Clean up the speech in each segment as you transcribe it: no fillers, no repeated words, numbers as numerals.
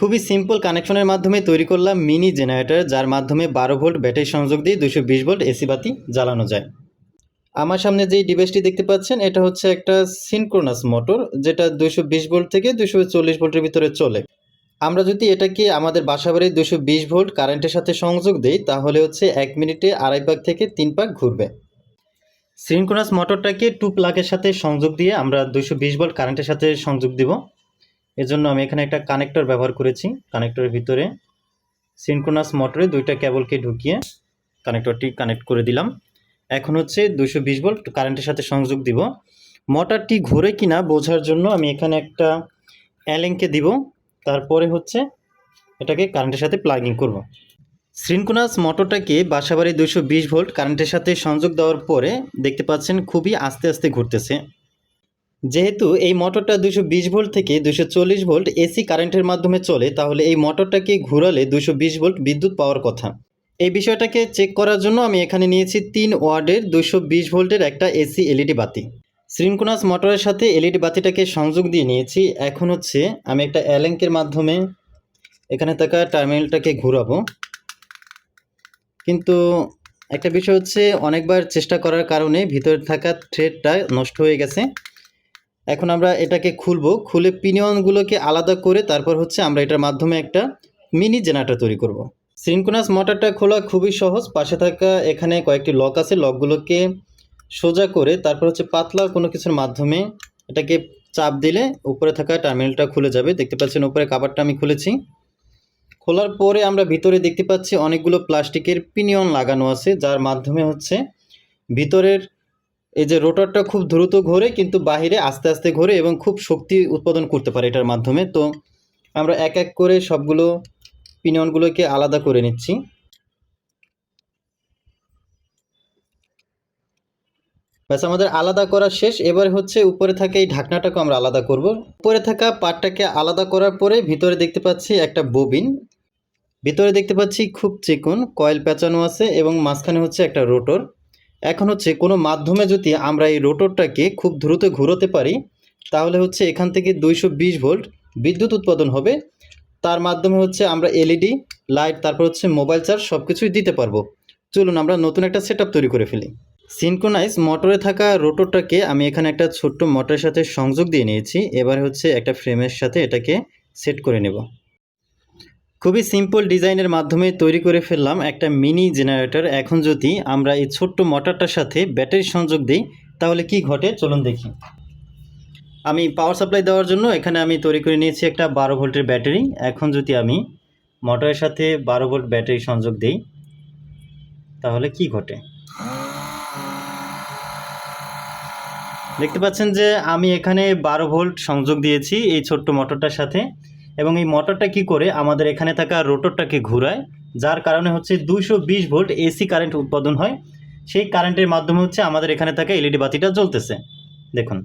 খুবই সিম্পল কানেকশনের মাধ্যমে তৈরি করলাম মিনি জেনারেটর, যার মাধ্যমে 12 ভোল্ট ব্যাটারি সংযোগ দিয়ে 220 ভোল্ট এসি বাতি জ্বালানো যায়। আমার সামনে যেই ডিভাইসটি দেখতে পাচ্ছেন এটা হচ্ছে একটা সিনক্রোনাস মোটর, যেটা 220 ভোল্ট থেকে 240 ভোল্টের ভিতরে চলে। আমরা যদি এটাকে আমাদের বাসাবাড়ির 220 ভোল্ট কারেন্টের সাথে সংযোগ দেই তাহলে হচ্ছে 1 মিনিটে 2.5 পাক থেকে 3 পাক ঘুরবে। সিনক্রোনাস মোটরটাকে 2 প্লাগের সাথে সংযোগ দিয়ে আমরা 220 ভোল্ট কারেন্টের সাথে সংযোগ দিব। এজন্য আমি এখানে একটা কানেক্টর ব্যবহার করেছি। কানেক্টরের ভিতরে সিনক্রোনাস মোটরে 2টা কেবলকে ঢুকিয়ে কানেক্টরটি কানেক্ট করে দিলাম। এখন হচ্ছে 220 ভোল্ট কারেন্টের সাথে সংযোগ দিব। মোটরটি ঘুরে কিনা বোঝার জন্য আমি এখানে একটা অ্যালেঙ্কে দিব, তারপরে হচ্ছে এটাকে কারেন্টের সাথে প্লাগিং করব। সিনক্রোনাস মোটরটাকে বাসাবাড়ি 220 ভোল্ট কারেন্টের সাথে সংযোগ দেওয়ার পরে দেখতে পাচ্ছেন খুবই আস্তে আস্তে ঘুরতেছে। যেহেতু এই মোটরটা 220 ভোল্ট থেকে 240 ভোল্ট এসি কারেন্টের মাধ্যমে চলে, তাহলে এই মোটরটাকে ঘোরালে 220 ভোল্ট বিদ্যুৎ পাওয়ার কথা। এই বিষয়টাকে চেক করার জন্য আমি এখানে নিয়েছি 3 ওয়াটের 220 ভোল্টের একটা এসি এলইডি বাতি। সিনক্রোনাস মোটরের সাথে এলইডি বাতিটাকে সংযোগ দিয়ে নিয়েছি। এখন হচ্ছে আমি একটা অ্যালেঙ্কের মাধ্যমে এখানে থাকা টার্মিনালটাকে ঘোরাবো। কিন্তু একটা বিষয় হচ্ছে অনেকবার চেষ্টা করার কারণে ভিতরে থাকা থ্রেডটা নষ্ট হয়ে গেছে। এখন আমরা এটাকে খুলে পিনিয়নগুলোকে আলাদা করে তারপর হচ্ছে আমরা এটার মাধ্যমে একটা মিনি জেনারেটর তৈরি করব। সিনক্রোনাস মোটরটা খোলা খুবই সহজ। পাশে থাকা এখানে কয়েকটি লক আছে, লকগুলোকে সোজা করে তারপর হচ্ছে পাতলা কোনো কিছুর মাধ্যমে এটাকে চাপ দিলে উপরে থাকা টার্মিনালটা খুলে যাবে। দেখতে পাচ্ছেন উপরে কভারটা আমি খুলেছি। খোলার পরে আমরা ভিতরে দেখতে পাচ্ছি অনেকগুলো প্লাস্টিকের পিনিয়ন লাগানো আছে, যার মাধ্যমে হচ্ছে ভিতরের এই যে রোটরটা খুব দ্রুত ঘোরে কিন্তু বাহিরে আস্তে আস্তে ঘোরে এবং খুব শক্তি উৎপাদন করতে পারে এটার মাধ্যমে। তো আমরা এক এক করে সবগুলো পিনিয়নগুলোকে আলাদা করে নিচ্ছি। ব্যাস আমাদের আলাদা করা শেষ। এবার হচ্ছে উপরে থাকা এই ঢাকনাটাকে আমরা আলাদা করব। উপরে থাকা পার্টটাকে আলাদা করার পরে ভিতরে দেখতে পাচ্ছি একটা ববিন, ভিতরে দেখতে পাচ্ছি খুব চিকন কয়েল পেঁচানো আছে এবং মাঝখানে হচ্ছে একটা রোটর। এখন হচ্ছে কোনো মাধ্যমে যদি আমরা এই রোটরটাকে খুব দ্রুত ঘোরাতে পারি তাহলে হচ্ছে এখান থেকে 220 ভোল্ট বিদ্যুৎ উৎপাদন হবে। তার মাধ্যমে হচ্ছে আমরা এলইডি লাইট তারপর হচ্ছে মোবাইল চার্জ সব কিছুই দিতে পারবো। চলুন আমরা নতুন একটা সেটআপ তৈরি করে ফেলি। সিনক্রোনাইজ মোটরে থাকা রোটরটাকে আমি এখানে একটা ছোট্ট মোটরের সাথে সংযোগ দিয়ে নিয়েছি। এবার হচ্ছে একটা ফ্রেমের সাথে এটাকে সেট করে নেব। খুবই সিম্পল ডিজাইনের মাধ্যমে তৈরি করে ফেললাম একটা মিনি জেনারেটর। এখন যদি আমরা এই ছোট্ট মোটরটার সাথে ব্যাটারি সংযোগ দিই তাহলে কি ঘটে চলুন দেখি। আমি পাওয়ার সাপ্লাই দেওয়ার জন্য এখানে আমি তৈরি করে নিয়েছি একটা 12 ভোল্টের ব্যাটারি। এখন যদি আমি মোটরের সাথে 12 ভোল্ট ব্যাটারি সংযোগ দিই তাহলে কি ঘটে দেখতে পাচ্ছেন যে আমি এখানে 12 ভোল্ট সংযোগ দিয়েছি এই ছোট্ট মোটরটার সাথে, এবং এই মোটরটা কি করে আমাদের এখানে থাকা রোটরটাকে ঘোরায়, যার কারণে হচ্ছে 220 ভোল্ট এসি কারেন্ট উৎপাদন হয়। সেই কারেন্টের মাধ্যমে হচ্ছে আমাদের এখানে থাকা এলইডি বাতিটা জ্বলতেছে। দেখুন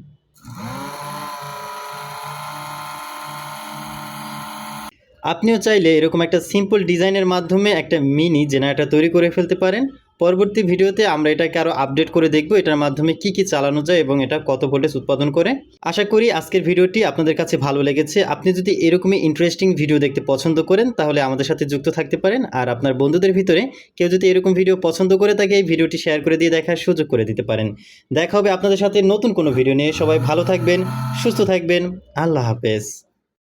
আপনিও চাইলে এরকম একটা সিম্পল ডিজাইনের মাধ্যমে একটা মিনি জেনারেটর তৈরি করে ফেলতে পারেন। পরবর্তী ভিডিওতে আমরা এটাকে আরও আপডেট করে দেখব এটার মাধ্যমে কি কি চালানো যায় এবং এটা কত ভোল্টেজ উৎপাদন করে। আশা করি আজকের ভিডিওটি আপনাদের কাছে ভালো লেগেছে। আপনি যদি এরকমই ইন্টারেস্টিং ভিডিও দেখতে পছন্দ করেন তাহলে আমাদের সাথে যুক্ত থাকতে পারেন। আর আপনার বন্ধুদের ভিতরে কেউ যদি এরকম ভিডিও পছন্দ করে থাকে এই ভিডিওটি শেয়ার করে দিয়ে দেখার সুযোগ করে দিতে পারেন। দেখা হবে আপনাদের সাথে নতুন কোনো ভিডিও নিয়ে। সবাই ভালো থাকবেন, সুস্থ থাকবেন। আল্লাহ হাফেজ।